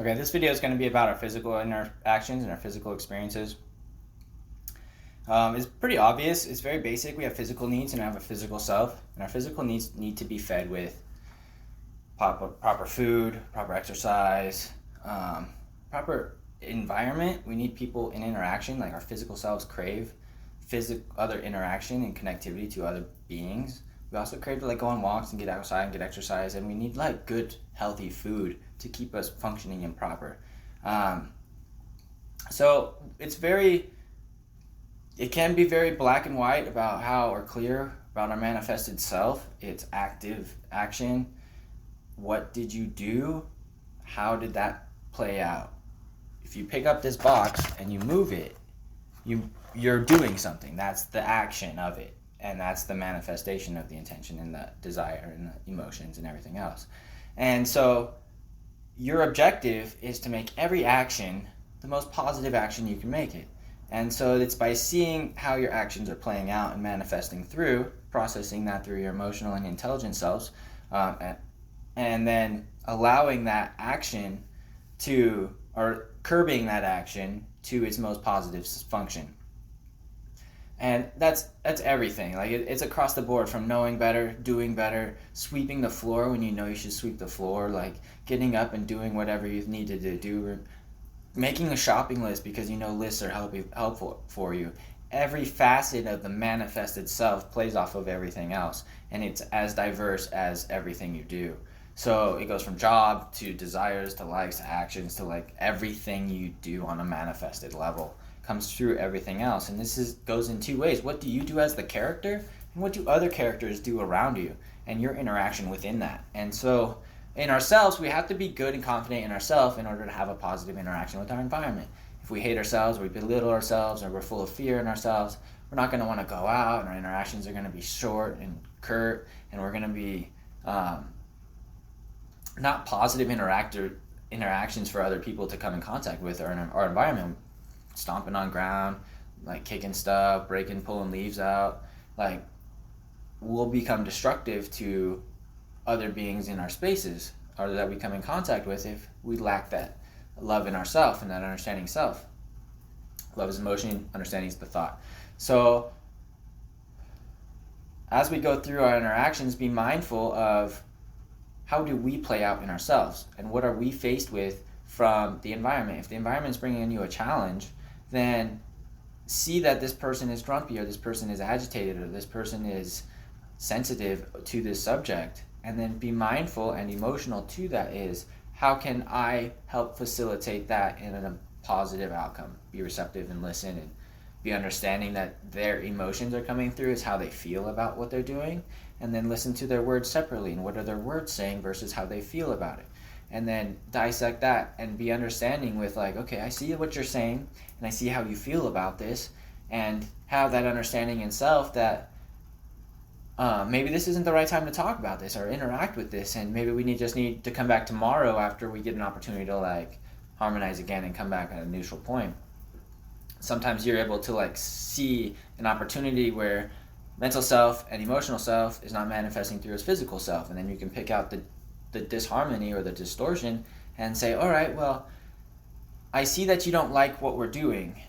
Okay, this video is going to be about our physical interactions and our physical experiences. It's pretty obvious. It's very basic. We have physical needs and we have a physical self. And our physical needs need to be fed with proper food, proper exercise, proper environment. We need people in interaction, like our physical selves crave other interaction and connectivity to other beings. We also crave to like go on walks and get outside and get exercise, and we need like good, healthy food to keep us functioning and proper. So it can be very black and white about how, or clear about our manifested self. It's active action. What did you do? How did that play out? If you pick up this box and you move it, you're doing something. That's the action of it. And that's the manifestation of the intention and the desire and the emotions and everything else. And so your objective is to make every action the most positive action you can make it. And so it's by seeing how your actions are playing out and manifesting through, processing that through your emotional and intelligent selves, and then allowing that action to, or curbing that action to its most positive function. And that's everything. Like it's across the board, from knowing better, doing better, sweeping the floor when you know you should sweep the floor, like getting up and doing whatever you needed to do, making a shopping list because you know lists are helpful for you. Every facet of the manifested self plays off of everything else, and it's as diverse as everything you do. So it goes from job to desires to likes to actions to like everything you do on a manifested level comes through everything else. And this goes in two ways. What do you do as the character, and what do other characters do around you, and your interaction within that? And so in ourselves, we have to be good and confident in ourselves in order to have a positive interaction with our environment. If we hate ourselves, we belittle ourselves, or we're full of fear in ourselves, we're not going to want to go out, and our interactions are going to be short and curt, and we're going to be not positive interactions for other people to come in contact with, or in our environment. Stomping on ground, like kicking stuff, pulling leaves out, like we'll become destructive to other beings in our spaces, or that we come in contact with, if we lack that love in ourself and that understanding self. Love is emotion, understanding is the thought. So as we go through our interactions, be mindful of how do we play out in ourselves, and what are we faced with from the environment. If the environment is bringing you a challenge, then see that this person is grumpy, or this person is agitated, or this person is sensitive to this subject, and then be mindful and emotional to that. Is how can I help facilitate that in a positive outcome? Be receptive and listen, and be understanding that their emotions are coming through is how they feel about what they're doing, and then listen to their words separately, and what are their words saying versus how they feel about it. And then dissect that and be understanding with like, okay, I see what you're saying and I see how you feel about this, and have that understanding in self that maybe this isn't the right time to talk about this or interact with this, and maybe we just need to come back tomorrow after we get an opportunity to like harmonize again and come back at a neutral point. Sometimes you're able to like see an opportunity where mental self and emotional self is not manifesting through its physical self, and then you can pick out the disharmony or the distortion and say, all right, well, I see that you don't like what we're doing,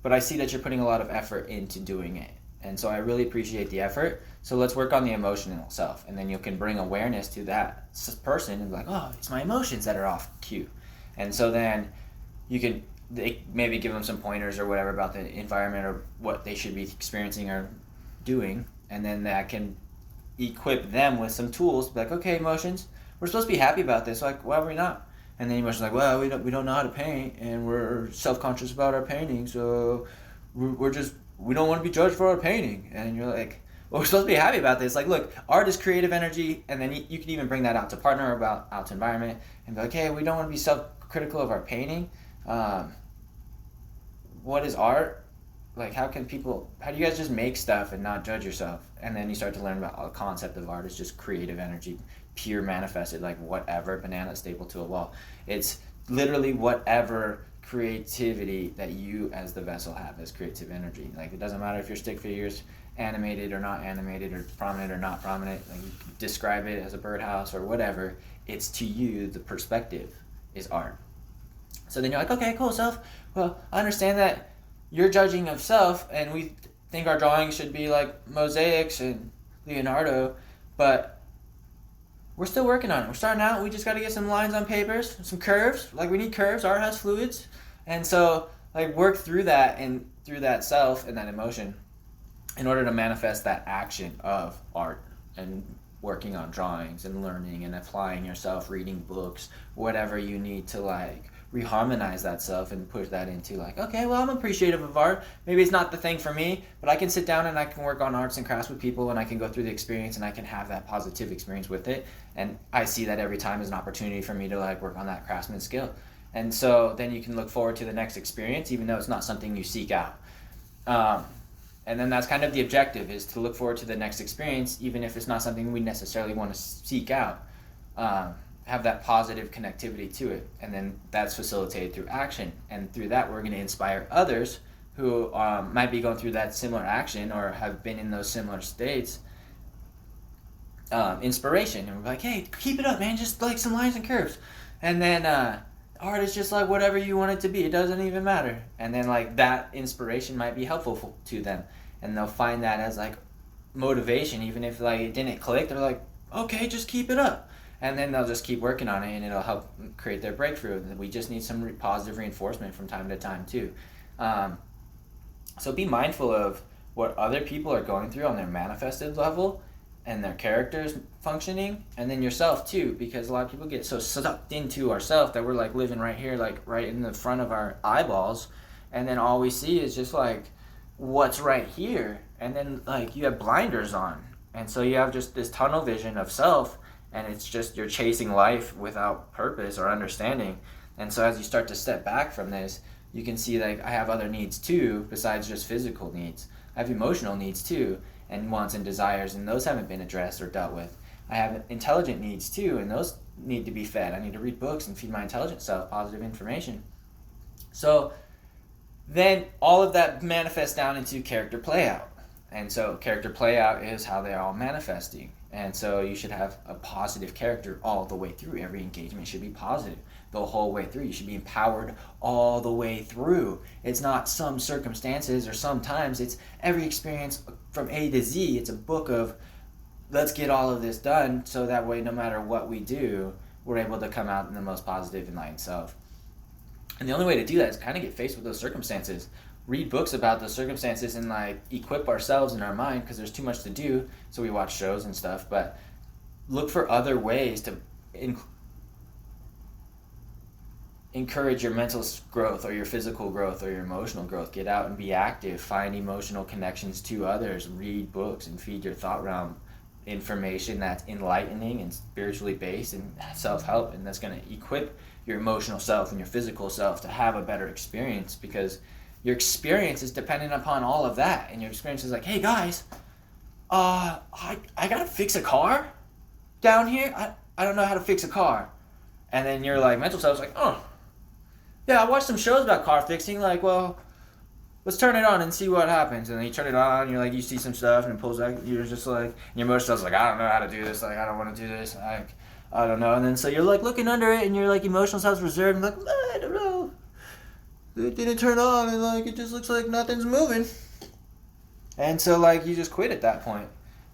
but I see that you're putting a lot of effort into doing it, and so I really appreciate the effort, so let's work on the emotional self. And then you can bring awareness to that person and be like, oh, it's my emotions that are off cue. And so then you can maybe give them some pointers or whatever about the environment or what they should be experiencing or doing, and then that can equip them with some tools to be like, okay, emotions, we're supposed to be happy about this, like why are we not? And then emotions like, well, we don't know how to paint, and we're self-conscious about our painting, so we don't want to be judged for our painting. And you're like, well, we're supposed to be happy about this. Like, look, art is creative energy, and then you can even bring that out to partner, about out to environment, and be like, hey, we don't want to be self-critical of our painting. What is art? Like, how do you guys just make stuff and not judge yourself? And then you start to learn about the concept of art is just creative energy, pure manifested, like whatever banana stapled to a wall. It's literally whatever creativity that you as the vessel have as creative energy. Like, it doesn't matter if your stick figure's animated or not animated, or prominent or not prominent, like you describe it as a birdhouse or whatever, it's to you, the perspective is art. So then you're like, okay, cool, self. Well, I understand that you're judging of self, and we think our drawings should be like mosaics and Leonardo, but we're still working on it. We're starting out. We just got to get some lines on papers, some curves. Like we need curves. Art has fluids, and so like work through that and through that self and that emotion in order to manifest that action of art and working on drawings and learning and applying yourself, reading books, whatever you need to like reharmonize that self and push that into like, okay, well, I'm appreciative of art. Maybe it's not the thing for me, but I can sit down and I can work on arts and crafts with people, and I can go through the experience and I can have that positive experience with it. And I see that every time as an opportunity for me to like work on that craftsman skill. And so then you can look forward to the next experience, even though it's not something you seek out. And then that's kind of the objective, is to look forward to the next experience, even if it's not something we necessarily want to seek out. Have that positive connectivity to it. And then that's facilitated through action. And through that, we're going to inspire others who might be going through that similar action or have been in those similar states. Inspiration. And we're like, hey, keep it up, man. Just like some lines and curves. And then art is just like whatever you want it to be. It doesn't even matter. And then like that inspiration might be helpful to them. And they'll find that as like motivation, even if like it didn't click. They're like, okay, just keep it up. And then they'll just keep working on it, and it'll help create their breakthrough. We just need some positive reinforcement from time to time too. So be mindful of what other people are going through on their manifested level and their characters functioning, and then yourself too, because a lot of people get so sucked into ourself that we're like living right here, like right in the front of our eyeballs, and then all we see is just like what's right here, and then like you have blinders on, and so you have just this tunnel vision of self, and it's just you're chasing life without purpose or understanding. And so as you start to step back from this, you can see like I have other needs too besides just physical needs. I have emotional needs too, and wants and desires, and those haven't been addressed or dealt with. I have intelligent needs too, and those need to be fed. I need to read books and feed my intelligent self positive information. So then all of that manifests down into character play out. And so character play out is how they're all manifesting. And so you should have a positive character all the way through. Every engagement should be positive the whole way through. You should be empowered all the way through. It's not some circumstances or sometimes. It's every experience from A to Z. It's a book of let's get all of this done so that way no matter what we do, we're able to come out in the most positive enlightened self. And the only way to do that is kind of get faced with those circumstances. Read books about those circumstances and like equip ourselves in our mind, because there's too much to do, so we watch shows and stuff, but look for other ways to encourage your mental growth or your physical growth or your emotional growth. Get out and be active, find emotional connections to others, read books and feed your thought realm information that's enlightening and spiritually based and self-help, and that's going to equip your emotional self and your physical self to have a better experience, because your experience is dependent upon all of that. And your experience is like, hey guys, I gotta fix a car down here. I don't know how to fix a car. And then your like mental self's like, oh, yeah, I watched some shows about car fixing. Like, well, let's turn it on and see what happens. And then you turn it on, and you're like, you see some stuff, and it pulls out. You're just like, and your emotional self's like, I don't know how to do this. Like, I don't want to do this. I don't know. And then so you're like looking under it, and your like emotional self's reserved, and like, I don't know. It didn't turn on, and like it just looks like nothing's moving. And so like you just quit at that point.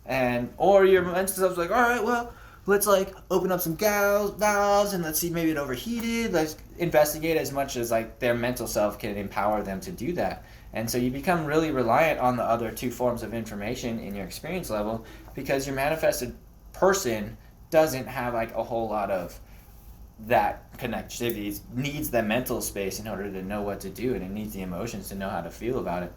And or your mental self's like, all right, well, let's like open up some valves and let's see, maybe it overheated. Let's investigate as much as like their mental self can empower them to do that. And so you become really reliant on the other two forms of information in your experience level, because your manifested person doesn't have like a whole lot of that connectivity. Needs the mental space in order to know what to do, and it needs the emotions to know how to feel about it,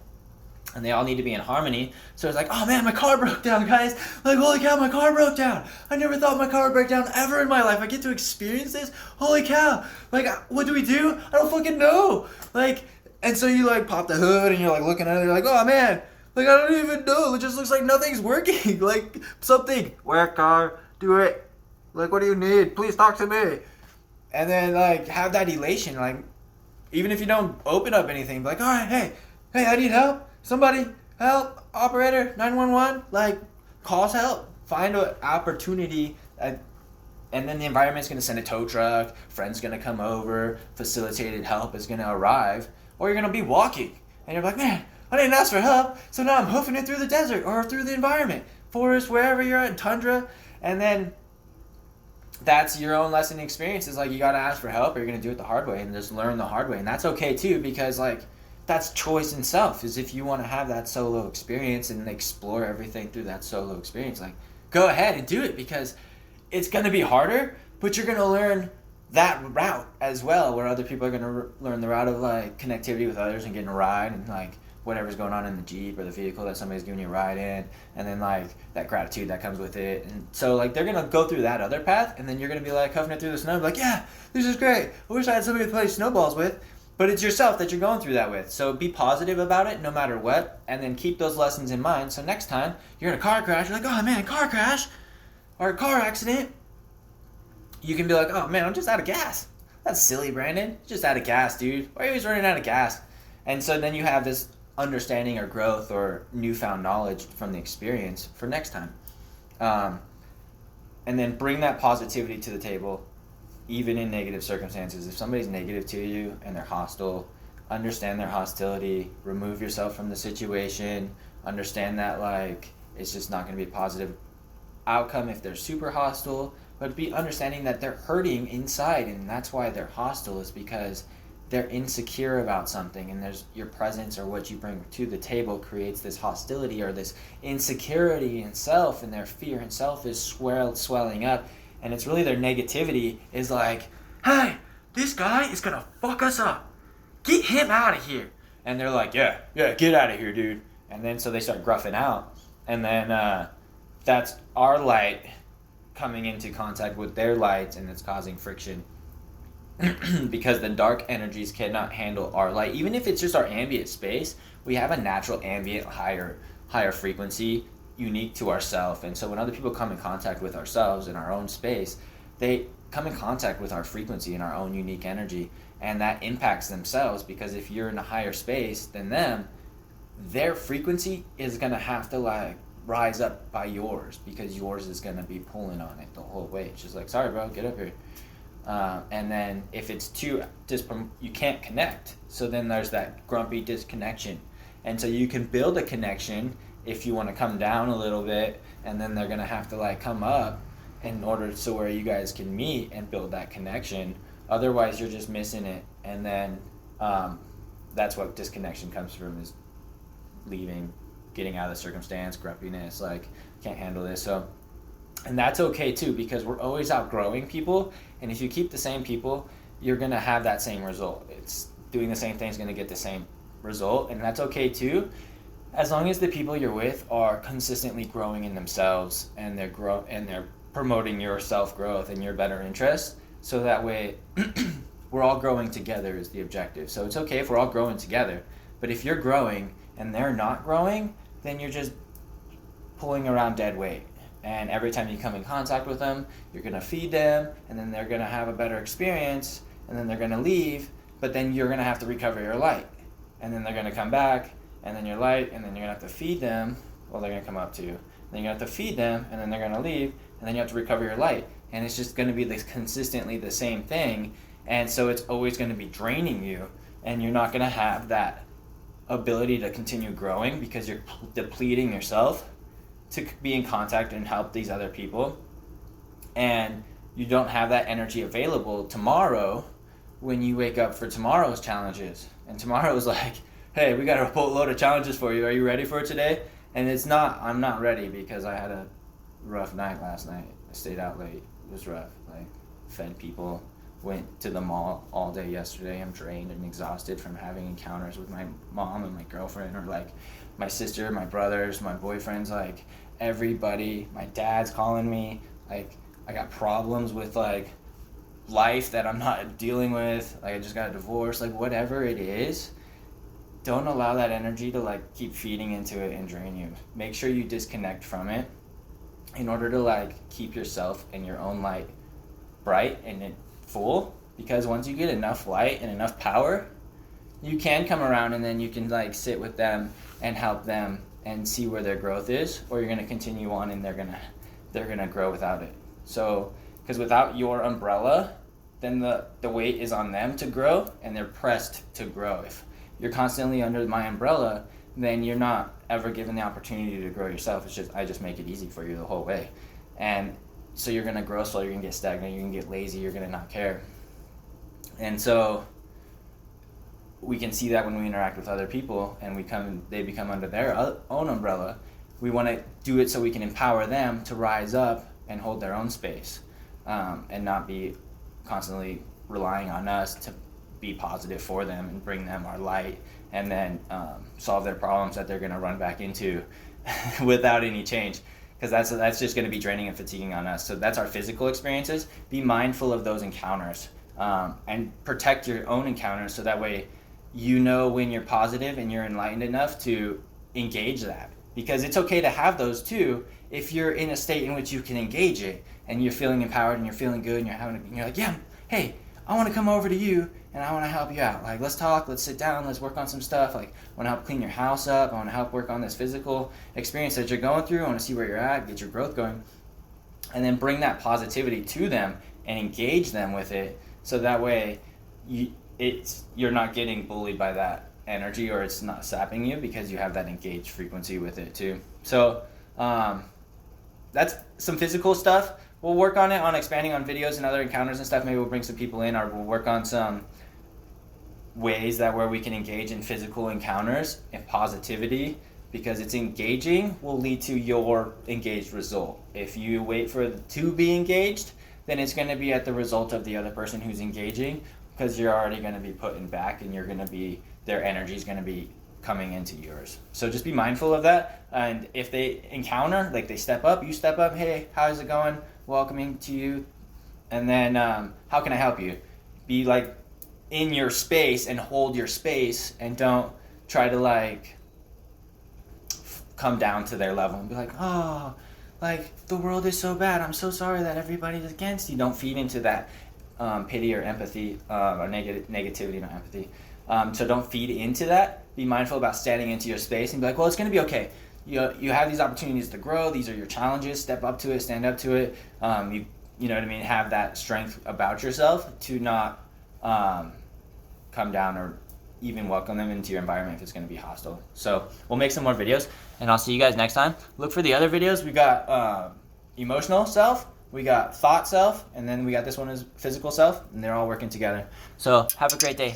and they all need to be in harmony. So it's like, oh man, my car broke down, guys. Like, holy cow, my car broke down. I never thought my car would break down ever in my life. I get to experience this. Holy cow. Like, what do we do? I don't fucking know. Like, and so you like pop the hood and you're like looking at it, you're like, oh man, like I don't even know. It just looks like nothing's working. Like something, work car, do it. Like, what do you need? Please talk to me. And then like have that elation, like even if you don't open up anything, like, all right, hey, I need help. Somebody help, operator, 911. Like, calls help. Find an opportunity And then the environment's going to send a tow truck, friends going to come over, facilitated help is going to arrive, or you're going to be walking. And you're like, man, I didn't ask for help, so now I'm hoofing it through the desert or through the environment, forest, wherever you're at, tundra. And then that's your own lesson experience. Is like, you got to ask for help or you're going to do it the hard way and just learn the hard way. And that's okay too, because like, that's choice in self. Is if you want to have that solo experience and explore everything through that solo experience, like, go ahead and do it, because it's going to be harder, but you're going to learn that route as well, where other people are going to learn the route of like connectivity with others and getting a ride and like whatever's going on in the Jeep or the vehicle that somebody's giving you a ride in, and then like that gratitude that comes with it. And so like they're going to go through that other path, and then you're going to be like huffing it through the snow, like, yeah, this is great. I wish I had somebody to play snowballs with. But it's yourself that you're going through that with. So be positive about it no matter what, and then keep those lessons in mind. So next time you're in a car crash, you're like, oh man, car crash or a car accident, you can be like, oh man, I'm just out of gas. That's silly, Brandon. Just out of gas, dude. Why are you always running out of gas? And so then you have this understanding or growth or newfound knowledge from the experience for next time. And then bring that positivity to the table, even in negative circumstances. If somebody's negative to you and they're hostile, understand their hostility, remove yourself from the situation, understand that like it's just not going to be a positive outcome if they're super hostile, but be understanding that they're hurting inside, and that's why they're hostile, is because they're insecure about something, and there's your presence or what you bring to the table creates this hostility or this insecurity in self, and their fear in self is swelling up. And it's really their negativity is like, hey, this guy is going to fuck us up. Get him out of here. And they're like, yeah, get out of here, dude. And then so they start gruffing out. And then that's our light coming into contact with their light, and it's causing friction. Because the dark energies cannot handle our light. Even if it's just our ambient space, we have a natural ambient higher frequency unique to ourselves. And so when other people come in contact with ourselves in our own space, they come in contact with our frequency and our own unique energy, and that impacts themselves, because if you're in a higher space than them, their frequency is going to have to like rise up by yours, because yours is going to be pulling on it the whole way. It's just like, sorry bro, get up here. And then if it's too you can't connect, so then there's that grumpy disconnection. And so you can build a connection if you want to come down a little bit, and then they're going to have to like come up in order so where you guys can meet and build that connection. Otherwise you're just missing it. And then that's what disconnection comes from, is leaving, getting out of the circumstance, grumpiness, like can't handle this. So, and that's okay too, because we're always outgrowing people, and if you keep the same people, you're going to have that same result. It's doing the same thing is going to get the same result, and that's okay too, as long as the people you're with are consistently growing in themselves, and they're promoting your self-growth and your better interests, so that way we're all growing together is the objective. So it's okay if we're all growing together, but if you're growing and they're not growing, then you're just pulling around dead weight. And every time you come in contact with them, you're going to feed them, and then they're going to have a better experience, and then they're going to leave, but then you're going to have to recover your light. And then they're going to come back, and then your light, and then you're going to have to feed them. Well, they're going to come up to you. Then you're going to have to feed them, and then they're going to leave, and then you have to recover your light. And it's just going to be consistently the same thing. And so it's always going to be draining you, and you're not going to have that ability to continue growing, because you're depleting yourself to be in contact and help these other people. And you don't have that energy available tomorrow when you wake up for tomorrow's challenges. And tomorrow's like, hey, we got a boatload of challenges for you. Are you ready for it today? And I'm not ready, because I had a rough night last night. I stayed out late. It was rough. Like, fed people, went to the mall all day yesterday. I'm drained and exhausted from having encounters with my mom and my girlfriend, or like my sister, my brothers, my boyfriends, like everybody. My dad's calling me. Like, I got problems with like life that I'm not dealing with. Like, I just got a divorce. Like, whatever it is, don't allow that energy to like keep feeding into it and drain you. Make sure you disconnect from it in order to like keep yourself and your own light bright and full, because once you get enough light and enough power, you can come around and then you can like sit with them and help them and see where their growth is, or you're going to continue on and they're going to grow without it. So Because without your umbrella, then the weight is on them to grow, and they're pressed to grow. If you're constantly under my umbrella, then you're not ever given the opportunity to grow yourself. It's just, I just make it easy for you the whole way. And so you're going to grow slow, you're going to get stagnant, you're going to get lazy, you're going to not care. And so we can see that when we interact with other people and they become under their own umbrella. We want to do it so we can empower them to rise up and hold their own space, and not be constantly relying on us to be positive for them and bring them our light, and then solve their problems that they're going to run back into without any change, because that's just going to be draining and fatiguing on us. So that's our physical experiences. Be mindful of those encounters, and protect your own encounters, so that way you know when you're positive and you're enlightened enough to engage that. Because it's okay to have those too if you're in a state in which you can engage it and you're feeling empowered and you're feeling good and you're like, yeah, hey, I want to come over to you and I want to help you out. Like, let's talk, let's sit down, let's work on some stuff. Like, I want to help clean your house up. I want to help work on this physical experience that you're going through. I want to see where you're at, get your growth going. And then bring that positivity to them and engage them with it, so that way you're not getting bullied by that energy, or it's not sapping you, because you have that engaged frequency with it too. So that's some physical stuff. We'll work on it, on expanding on videos and other encounters and stuff. Maybe we'll bring some people in, or we'll work on some ways that where we can engage in physical encounters and positivity, because it's engaging will lead to your engaged result. If you wait for to be engaged, then it's going to be at the result of the other person who's engaging, because you're already going to be putting back, and you're going to be, their energy is going to be coming into yours. So just be mindful of that. And if they encounter, like they step up, you step up, hey, how's it going? Welcoming to you. And then how can I help you? Be like in your space and hold your space, and don't try to like come down to their level and be like, oh, like the world is so bad, I'm so sorry that everybody's against you. Don't feed into that pity or empathy, or negativity, not empathy. So don't feed into that. Be mindful about standing into your space and be like, well, it's going to be okay. You have these opportunities to grow. These are your challenges. Step up to it. Stand up to it. You know what I mean? Have that strength about yourself to not come down or even welcome them into your environment if it's going to be hostile. So we'll make some more videos, and I'll see you guys next time. Look for the other videos. We got emotional self, we got thought self, and then we got this one is physical self, and they're all working together. So have a great day.